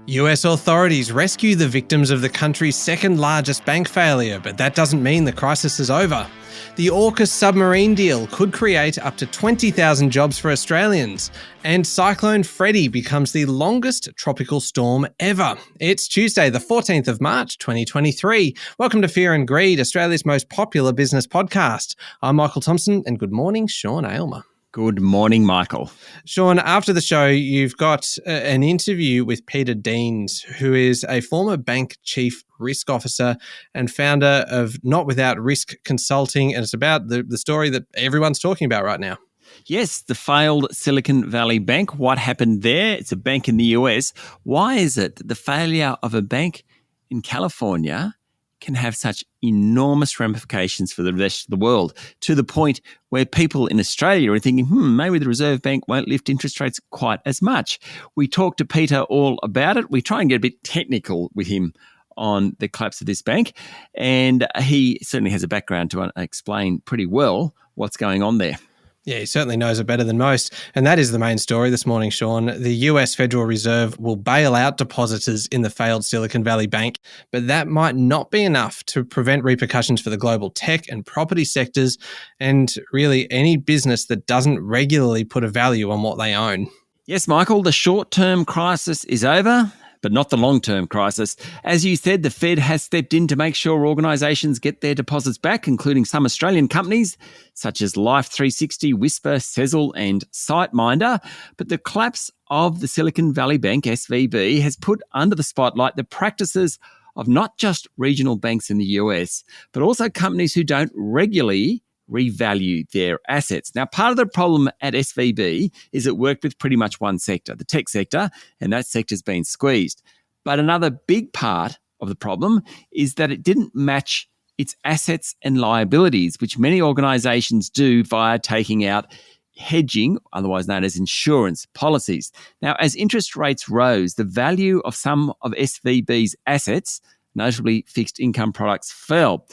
US authorities rescue the victims of the country's second largest bank failure, but that doesn't mean the crisis is over. The AUKUS submarine deal could create up to 20,000 jobs for Australians. And Cyclone Freddy becomes the longest tropical storm ever. It's Tuesday, the 14th of March, 2023. Welcome to Fear and Greed, Australia's most popular business podcast. I'm Michael Thompson, and good morning, Sean Aylmer. Good morning, Michael. Sean, after the show, you've got an interview with Peter Deans, who is a former bank chief risk officer and founder of Not Without Risk Consulting. And it's about the story that everyone's talking about right now. Yes, the failed Silicon Valley Bank. What happened there? It's a bank in the US. Why is it that the failure of a bank in California can have such enormous ramifications for the rest of the world, to the point where people in Australia are thinking, maybe the Reserve Bank won't lift interest rates quite as much? We talked to Peter all about it. We try and get a bit technical with him on the collapse of this bank, and he certainly has a background to explain pretty well what's going on there. Yeah, he certainly knows it better than most. And that is the main story this morning, Sean. The US Federal Reserve will bail out depositors in the failed Silicon Valley Bank, but that might not be enough to prevent repercussions for the global tech and property sectors and really any business that doesn't regularly put a value on what they own. Yes, Michael, the short-term crisis is over, but not the long-term crisis. As you said, the Fed has stepped in to make sure organisations get their deposits back, including some Australian companies such as Life360, Whisper, Sezzle and SiteMinder. But the collapse of the Silicon Valley Bank, SVB, has put under the spotlight the practices of not just regional banks in the US, but also companies who don't regularly revalue their assets. Now, part of the problem at SVB is it worked with pretty much one sector, the tech sector, and that sector's been squeezed. But another big part of the problem is that it didn't match its assets and liabilities, which many organisations do via taking out hedging, otherwise known as insurance policies. Now, as interest rates rose, the value of some of SVB's assets, notably fixed income products, fell.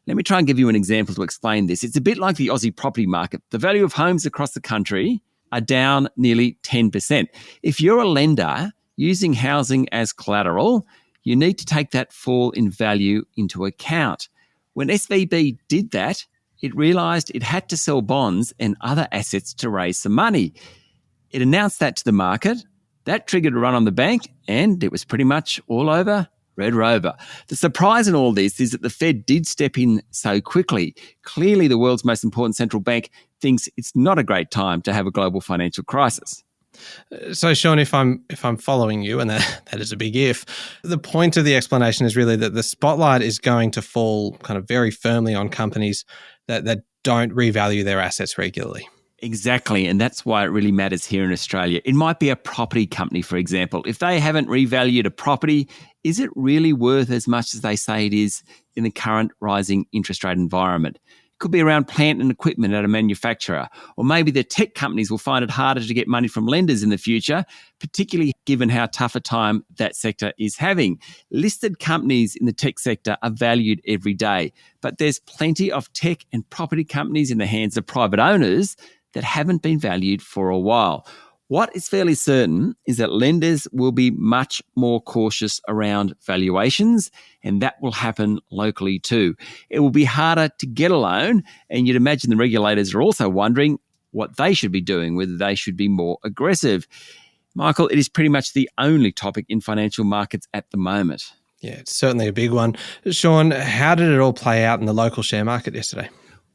Let me try and give you an example to explain this. It's a bit like the Aussie property market. The value of homes across the country are down nearly 10%. If you're a lender using housing as collateral, you need to take that fall in value into account. When SVB did that, it realised it had to sell bonds and other assets to raise some money. It announced that to the market. That triggered a run on the bank, and it was pretty much all over Red Rover. The surprise in all this is that the Fed did step in so quickly. Clearly, the world's most important central bank thinks it's not a great time to have a global financial crisis. So, Sean, if I'm following you, and that is a big if, the point of the explanation is really that the spotlight is going to fall kind of very firmly on companies that don't revalue their assets regularly. Exactly, and that's why it really matters here in Australia. It might be a property company, for example. If they haven't revalued a property, is it really worth as much as they say it is in the current rising interest rate environment? It could be around plant and equipment at a manufacturer, or maybe the tech companies will find it harder to get money from lenders in the future, particularly given how tough a time that sector is having. Listed companies in the tech sector are valued every day, but there's plenty of tech and property companies in the hands of private owners that haven't been valued for a while. What is fairly certain is that lenders will be much more cautious around valuations, and that will happen locally too. It will be harder to get a loan, and you'd imagine the regulators are also wondering what they should be doing, whether they should be more aggressive. Michael, it is pretty much the only topic in financial markets at the moment. Yeah, it's certainly a big one. Sean, how did it all play out in the local share market yesterday?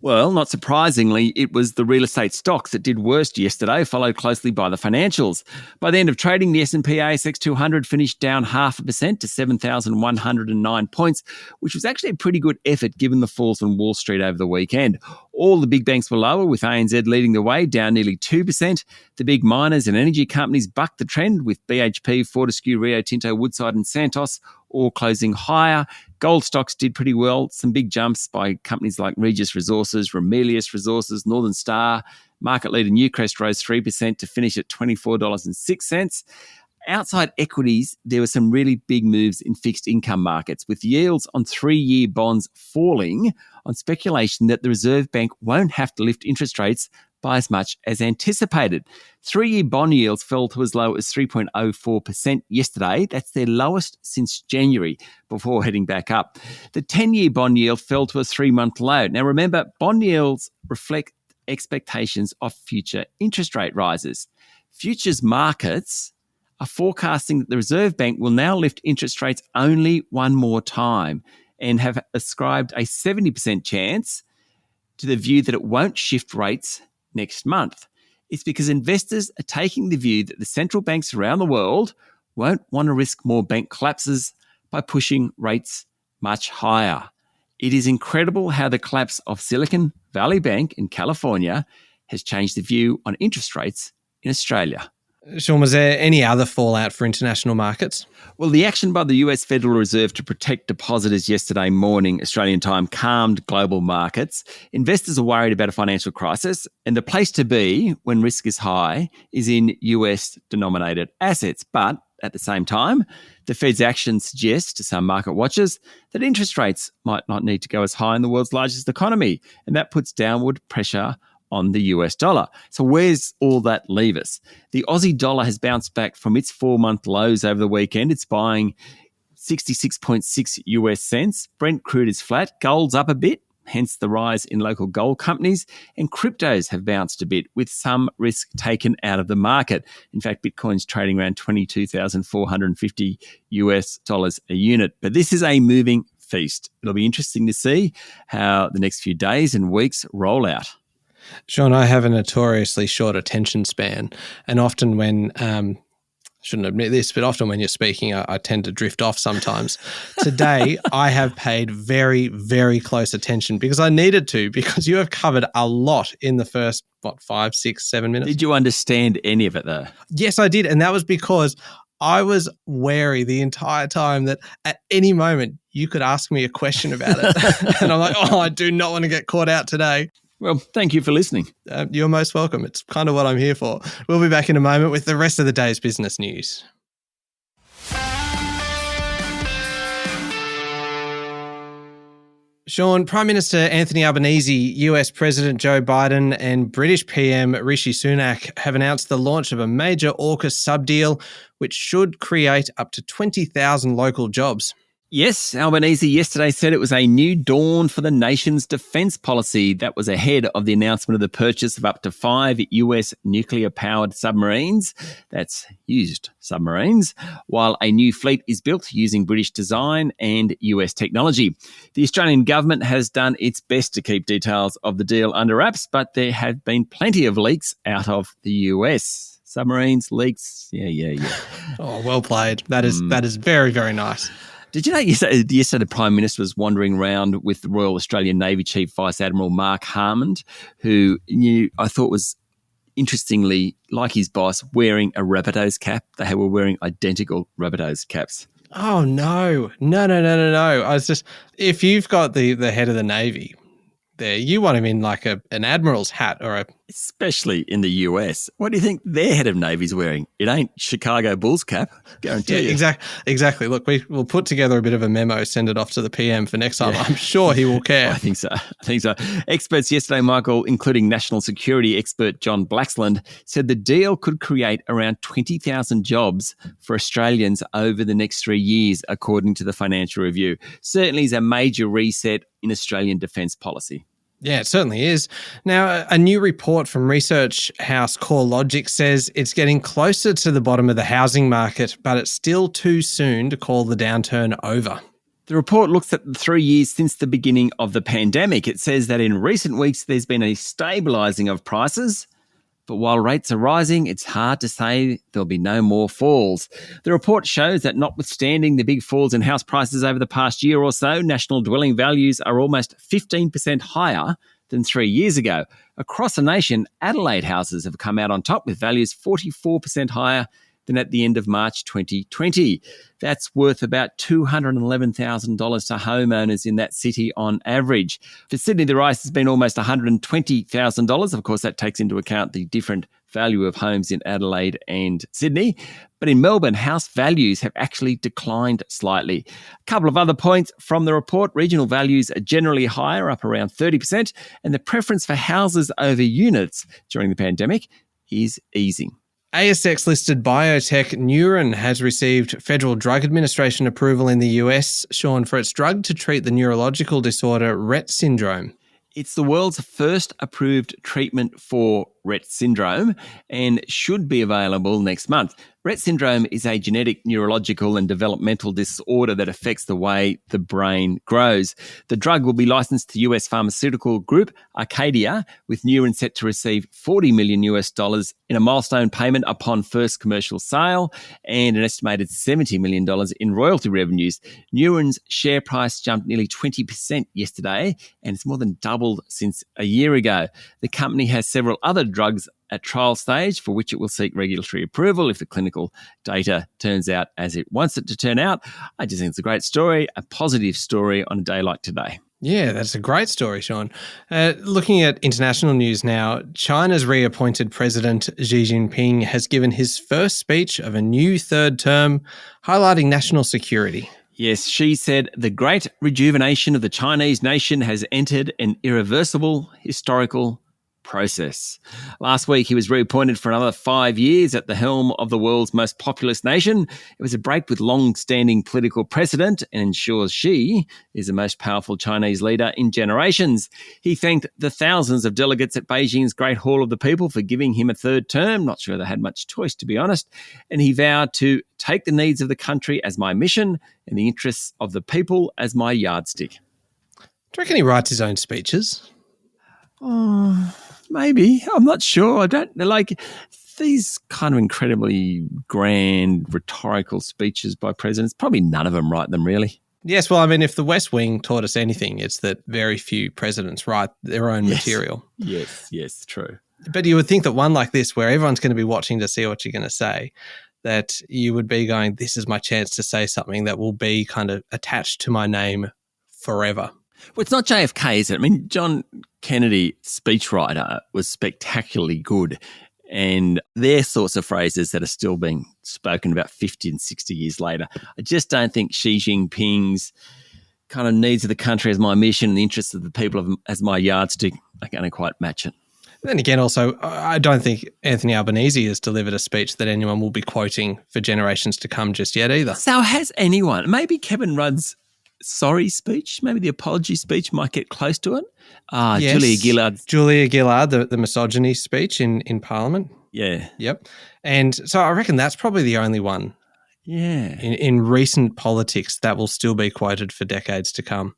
Well, not surprisingly, it was the real estate stocks that did worst yesterday, followed closely by the financials. By the end of trading, the S&P ASX 200 finished down 0.5% to 7,109 points, which was actually a pretty good effort given the falls on Wall Street over the weekend. All the big banks were lower, with ANZ leading the way, down nearly 2%. The big miners and energy companies bucked the trend, with BHP, Fortescue, Rio Tinto, Woodside and Santos all closing higher. Gold stocks did pretty well. Some big jumps by companies like Regis Resources, Ramelius Resources, Northern Star. Market leader Newcrest rose 3% to finish at $24.06. Outside equities, there were some really big moves in fixed income markets, with yields on 3-year bonds falling on speculation that the Reserve Bank won't have to lift interest rates by as much as anticipated. 3-year bond yields fell to as low as 3.04% yesterday. That's their lowest since January, before heading back up. The 10-year bond yield fell to a 3-month low. Now remember, bond yields reflect expectations of future interest rate rises. Futures markets are forecasting that the Reserve Bank will now lift interest rates only one more time and have ascribed a 70% chance to the view that it won't shift rates next month. It's because investors are taking the view that the central banks around the world won't want to risk more bank collapses by pushing rates much higher. It is incredible how the collapse of Silicon Valley Bank in California has changed the view on interest rates in Australia. Sean, was there any other fallout for international markets? Well, the action by the US Federal Reserve to protect depositors yesterday morning, Australian time, calmed global markets. Investors are worried about a financial crisis, and the place to be when risk is high is in US-denominated assets. But at the same time, the Fed's action suggests to some market watchers that interest rates might not need to go as high in the world's largest economy, and that puts downward pressure on the US dollar. So where's all that leave us? The Aussie dollar has bounced back from its 4-month lows over the weekend. It's buying 66.6 US cents. Brent crude is flat. Gold's up a bit, hence the rise in local gold companies. And cryptos have bounced a bit with some risk taken out of the market. In fact, Bitcoin's trading around 22,450 US dollars a unit. But this is a moving feast. It'll be interesting to see how the next few days and weeks roll out. Sean, I have a notoriously short attention span, and often when, shouldn't admit this, but often when you're speaking, I tend to drift off sometimes. Today, I have paid very, very close attention because I needed to, because you have covered a lot in the first, 5, 6, 7 minutes. Did you understand any of it though? Yes, I did, and that was because I was wary the entire time that at any moment you could ask me a question about it. And I'm like, I do not want to get caught out today. Well, thank you for listening. You're most welcome. It's kind of what I'm here for. We'll be back in a moment with the rest of the day's business news. Sean, Prime Minister Anthony Albanese, US President Joe Biden and British PM Rishi Sunak have announced the launch of a major AUKUS sub-deal which should create up to 20,000 local jobs. Yes, Albanese yesterday said it was a new dawn for the nation's defence policy. That was ahead of the announcement of the purchase of up to 5 US nuclear-powered submarines. That's used submarines, while a new fleet is built using British design and US technology. The Australian government has done its best to keep details of the deal under wraps, but there have been plenty of leaks out of the US. Submarines, leaks, yeah. Oh, well played. That is very, very nice. Did you know yesterday the Prime Minister was wandering around with the Royal Australian Navy Chief Vice Admiral Mark Harmond, who I thought was, interestingly, like his boss, wearing a Rabbitohs cap. They were wearing identical Rabbitohs caps. Oh, no. I was just, if you've got the head of the Navy there, you want him in like an admiral's hat or a... Especially in the US. What do you think their head of Navy's wearing? It ain't Chicago Bulls cap, guarantee you. Exactly. Look, we'll put together a bit of a memo, send it off to the PM for next time. Yeah. I'm sure he will care. I think so. Experts yesterday, Michael, including national security expert John Blaxland, said the deal could create around 20,000 jobs for Australians over the next 3 years, according to the Financial Review. Certainly is a major reset in Australian defence policy. Yeah, it certainly is. Now, a new report from research house CoreLogic says it's getting closer to the bottom of the housing market, but it's still too soon to call the downturn over. The report looks at the 3 years since the beginning of the pandemic. It says that in recent weeks, there's been a stabilising of prices, but while rates are rising, it's hard to say there'll be no more falls. The report shows that notwithstanding the big falls in house prices over the past year or so, national dwelling values are almost 15% higher than 3 years ago. Across the nation, Adelaide houses have come out on top with values 44% higher than at the end of March 2020. That's worth about $211,000 to homeowners in that city on average. For Sydney, the rise has been almost $120,000. Of course, that takes into account the different value of homes in Adelaide and Sydney. But in Melbourne, house values have actually declined slightly. A couple of other points from the report. Regional values are generally higher, up around 30%, and the preference for houses over units during the pandemic is easing. ASX-listed biotech Neuren has received Federal Drug Administration approval in the US, Sean, for its drug to treat the neurological disorder Rett syndrome. It's the world's first approved treatment for Rett syndrome and should be available next month. Rett syndrome is a genetic neurological and developmental disorder that affects the way the brain grows. The drug will be licensed to US pharmaceutical group Arcadia, with Neuren set to receive $40 million in a milestone payment upon first commercial sale and an estimated $70 million in royalty revenues. Neuren's share price jumped nearly 20% yesterday, and it's more than doubled since a year ago. The company has several other drugs at trial stage for which it will seek regulatory approval if the clinical data turns out as it wants it to turn out. I just think it's a great story, a positive story on a day like today. Yeah, that's a great story, Sean. Looking at international news now, China's reappointed President Xi Jinping has given his first speech of a new third term, highlighting national security. Yes, Xi said the great rejuvenation of the Chinese nation has entered an irreversible historical process. Last week, he was reappointed for another 5 years at the helm of the world's most populous nation. It was a break with long-standing political precedent and ensures Xi is the most powerful Chinese leader in generations. He thanked the thousands of delegates at Beijing's Great Hall of the People for giving him a third term. Not sure they had much choice, to be honest. And he vowed to take the needs of the country as my mission and the interests of the people as my yardstick. Do you reckon he writes his own speeches? Oh, maybe. I'm not sure. I don't like these kind of incredibly grand rhetorical speeches by presidents. Probably none of them write them, really. Yes, well, I mean, if the West Wing taught us anything, it's that very few presidents write their own material. Yes, true. But you would think that one like this, where everyone's going to be watching to see what you're going to say, that you would be going, this is my chance to say something that will be kind of attached to my name forever. Well, it's not JFK, is it? I mean, John Kennedy, speechwriter, was spectacularly good. And they're sorts of phrases that are still being spoken about 50 and 60 years later. I just don't think Xi Jinping's kind of needs of the country as my mission and the interests of the people as my yardstick are going to quite match it. Then again, also, I don't think Anthony Albanese has delivered a speech that anyone will be quoting for generations to come just yet either. So has anyone? Maybe Kevin Rudd's sorry speech, maybe the apology speech might get close to it. Yes. Julia Gillard, the misogyny speech in Parliament. Yeah. Yep. And so I reckon that's probably the only one in recent politics that will still be quoted for decades to come.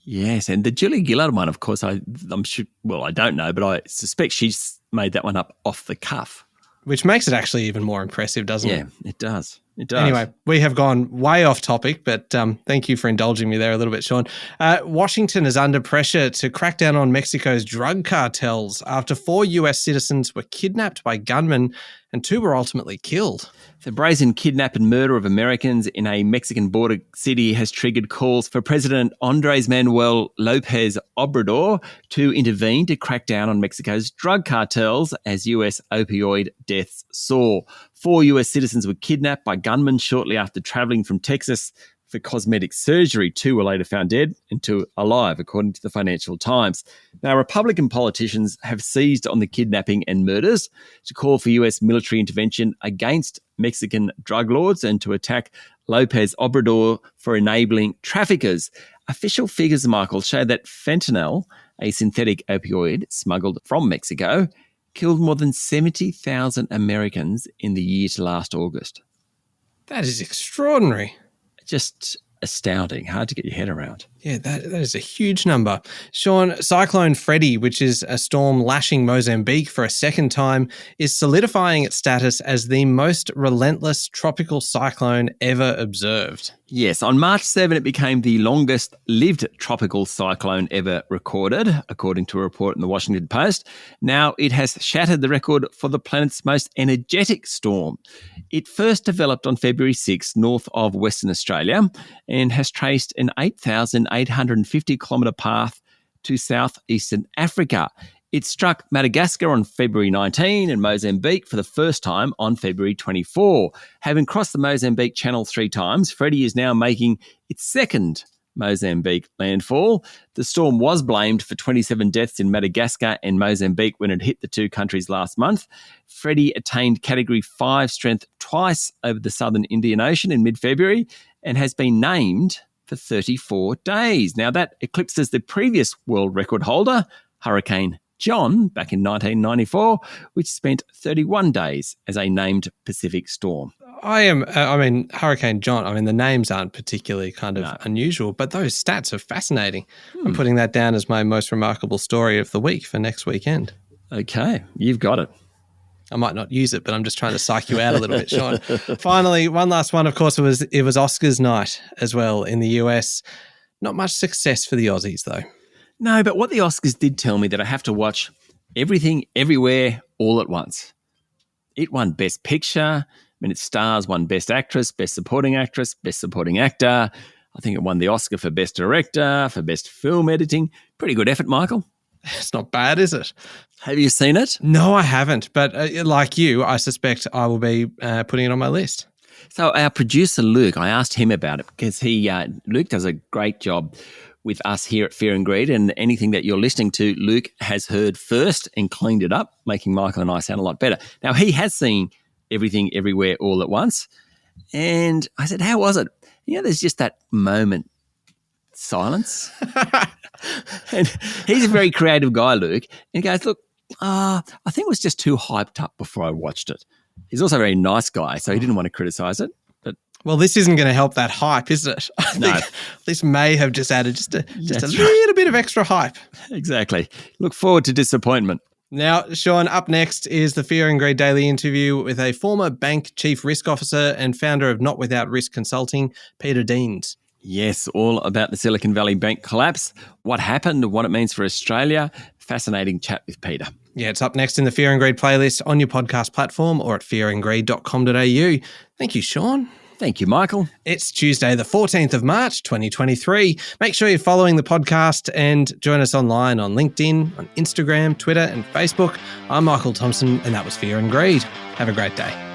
Yes, and the Julia Gillard one, of course, I'm sure, well, I don't know, but I suspect she's made that one up off the cuff. Which makes it actually even more impressive, doesn't it? Yeah, it does. It does. Anyway, we have gone way off topic, but thank you for indulging me there a little bit, Sean. Washington is under pressure to crack down on Mexico's drug cartels after 4 US citizens were kidnapped by gunmen and 2 were ultimately killed. The brazen kidnap and murder of Americans in a Mexican border city has triggered calls for President Andrés Manuel López Obrador to intervene to crack down on Mexico's drug cartels as US opioid deaths soar. 4 US citizens were kidnapped by gunmen shortly after travelling from Texas for cosmetic surgery. 2 were later found dead and 2 alive, according to the Financial Times. Now, Republican politicians have seized on the kidnapping and murders to call for US military intervention against Mexican drug lords and to attack López Obrador for enabling traffickers. Official figures, Michael, show that fentanyl, a synthetic opioid smuggled from Mexico, killed more than 70,000 Americans in the year to last August. That is extraordinary. Just astounding. Hard to get your head around. Yeah, that is a huge number. Sean, Cyclone Freddy, which is a storm lashing Mozambique for a second time, is solidifying its status as the most relentless tropical cyclone ever observed. Yes, on March 7, it became the longest-lived tropical cyclone ever recorded, according to a report in the Washington Post. Now it has shattered the record for the planet's most energetic storm. It first developed on February 6 north of Western Australia and has traced an 8,850-kilometre path to southeastern Africa. It struck Madagascar on February 19 and Mozambique for the first time on February 24. Having crossed the Mozambique Channel 3 times, Freddy is now making its second Mozambique landfall. The storm was blamed for 27 deaths in Madagascar and Mozambique when it hit the two countries last month. Freddy attained Category 5 strength twice over the southern Indian Ocean in mid-February and has been named for 34 days. Now, that eclipses the previous world record holder, Hurricane John, back in 1994, which spent 31 days as a named Pacific storm. Hurricane John, the names aren't particularly kind of unusual, but those stats are fascinating. I'm putting that down as my most remarkable story of the week for next weekend. Okay, you've got it. I might not use it, but I'm just trying to psych you out a little bit, Sean. Finally, one last one, of course, it was Oscars night as well in the US. Not much success for the Aussies, though. No, but what the Oscars did tell me that I have to watch Everything, Everywhere, All at Once. It won Best Picture. Its stars won Best Actress, Best Supporting Actress, Best Supporting Actor. I think it won the Oscar for Best Director, for Best Film Editing. Pretty good effort, Michael. It's not bad, is it? Have you seen it? No, I haven't. But like you, I suspect I will be putting it on my list. So our producer, Luke, I asked him about it because Luke does a great job with us here at Fear and Greed, and anything that you're listening to, Luke has heard first and cleaned it up, making Michael and I sound a lot better. Now, he has seen Everything, Everywhere, All at Once, and I said, how was it? There's just that moment, silence. And he's a very creative guy, Luke, and he goes, look, I think it was just too hyped up before I watched it. He's also a very nice guy, so he didn't want to criticise it. Well, this isn't going to help that hype, is it? I think this may have just added just a little bit of extra hype. Exactly. Look forward to disappointment. Now, Sean, up next is the Fear and Greed Daily interview with a former bank chief risk officer and founder of Not Without Risk Consulting, Peter Deans. Yes, all about the Silicon Valley Bank collapse, what happened, what it means for Australia. Fascinating chat with Peter. Yeah, it's up next in the Fear and Greed playlist on your podcast platform or at fearandgreed.com.au. Thank you, Sean. Thank you, Michael. It's Tuesday, the 14th of March, 2023. Make sure you're following the podcast and join us online on LinkedIn, on Instagram, Twitter, and Facebook. I'm Michael Thompson, and that was Fear and Greed. Have a great day.